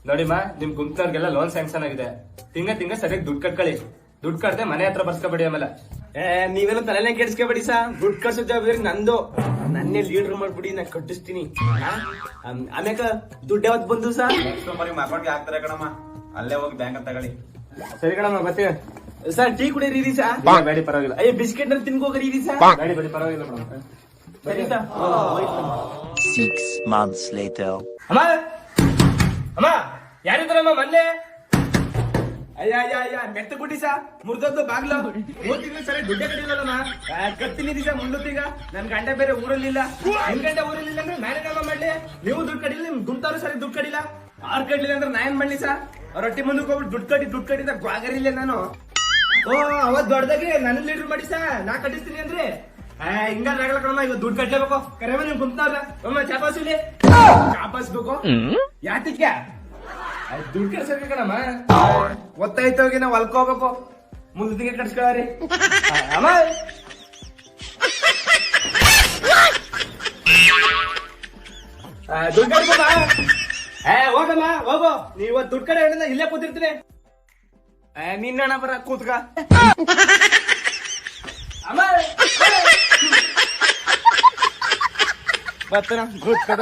ನೋಡಿಮ್ಮ ನಿಮ್ ಗುಂಪ್ನವ್ರಿಗೆಲ್ಲ loan sanction ಆಗಿದೆ. ತಿಂಗ ಸರಿಯಾಗಿ ದುಡ್ಡು ಕಟ್ಕೊಳ್ಳಿ. ದುಡ್ಡು ಕಟ್ದೆ ಮನೆ ಹತ್ರ ಬರ್ಸ್ಕೊಬೇಡಿ. ಆಮೇಲೆ ನೀವೆಲ್ಲ ತಲೆನೇ ಕೆಡಿಸ್ಕೊಬೇಡಿ ಸಾ. ದುಡ್ಡು ಕಳ್ಸೋ ಜವಾಬ್ದಾರಿ ನಂದು. ನನ್ನೇ ಲೀಡರ್ ಮಾಡ್ಬಿಡಿ, ನಾ ಕಟ್ಟಿಸ್ತೀನಿ. ಆಮ್ಯಾಕ ದುಡ್ಡು ಯಾವತ್ ಬಂದು ಸಾ? ಅಕೌಂಟ್ಗೆ ಹಾಕ್ತಾರೆ ಕಣಮ್ಮ, ಅಲ್ಲೇ ಹೋಗಿ ಬ್ಯಾಂಕ್ ಅಂತ ತಗೊಳ್ಳಿ. ಸರಿ ಕಣಮ್ಮ, ಬರ್ತೀವಿ. ಸರ್ ಟೀ ಕುಡಿಯರಿ ಸಾ? ಬೇಡಿ ಪರವಾಗಿಲ್ಲ. ಅಯ್ಯ ಬಿಸ್ಕೆಟ್ ತಿನ್ಕೋಗ್ರಿ ಸಾ? ಬೇಡಿ ಪರವಾಗಿಲ್ಲ ಮೇಡಮ್. ಸರಿ ಸಾ. 6 months later. ಅಮ್ಮ ಯಾರಿದ್ರಮ್ಮ ಮಲ್ಲೆ? ಅಯ್ಯ ಮೆತ್ತ ಗುಡ್ಡಿ ಸಾ, ಮುರ್ದದ್ದು ಬಾಗ್ಲು. 3 ತಿಂಗಳು ಸರಿ ದುಡ್ಡೇ ಕಡಿಲಲ್ಲಮ್ಮ. ಕತ್ತೀನಿ ದಿವಸ ಮುಂದೊತ್ತೀಗ. ನನ್ ಗಂಡ ಬೇರೆ ಊರಲ್ಲಿಲ್ಲ. ನಿಮ್ ಗಂಡ ಊರಲ್ಲಿಲ್ಲ ಅಂದ್ರೆ ನಾನೇನಮ್ಮ ಮಾಡ್ಲಿ? ನೀವು ದುಡ್ಡು ಕಡಿಲ್ಲ, ನಿಮ್ ಗುಂತವ್ರು ಸರಿ ದುಡ್ಡು ಕಡಿಲ್ಲ. ಆರ್ ಕಡ್ಲಿಲ್ಲ ಅಂದ್ರೆ ನಾ ಏನ್ ಮಾಡ್ಲಿ ಸಾ? ಅವ್ರ ಹೊಟ್ಟಿ ಮುಂದಕ್ಕೆ ಹೋಗ್ಬಿಟ್ಟು ದುಡ್ಡು ಕಟ್ಟಿದ ಗ್ವಾಗರಿಲ್ಲ ನಾನು. ಓ ಅವತ್ ದೊಡ್ಡದಾಗಿ ನನ್ನ ಲೀಡರ್ ಮಾಡಿ ಸಾ, ನಾ ಕಟ್ಟಿಸ್ತೀನಿ ಅಂದ್ರೆ ಹಿಂಗಾದ್ರೆ ಆಗಲ್ಲ ಕಣಮ್ಮ. ಈಗ ದುಡ್ಡು ಕಟ್ಲೇಬೇಕು. ಕರೆಮ ನಿಮ್ ಗುಂತವ್ರ ಅಮ್ಮ ಚಾಪಾಸಿಲಿ ಚಾಪಾಸ್ಬೇಕು. ಯಾತಿಕ್ಯ ದುಡ್ಡು ಕಳ್ಸಕ್ಕೆ ಕಣಮ್ಮ. ಗೊತ್ತಾಯ್ತೋಗಿ ನಾವ್ ಹೊಲ್ಕೋಬೇಕು. ಮುಂದಿಗೆ ಕಟ್ಸ್ಕೊಳ್ರಿ ಅಮ್ಮ. ದುಡ್ಡು ಕಟ್ಕೊಮ್ಮ. ಹೋಗಮ್ಮ ಹೋಗು. ನೀವ್ ದುಡ್ಡು ಕಡೆ ಹೇಳಿದ ಇಲ್ಲೇ ಕೂತಿರ್ತೀನಿ. ನಿನ್ನಣ್ಣ ಬರ ಕೂತ್ಕ ಅಮ್ಮ. ಬರ್ತಾನ ದುಡ್ಡು ಕಟ್ಟ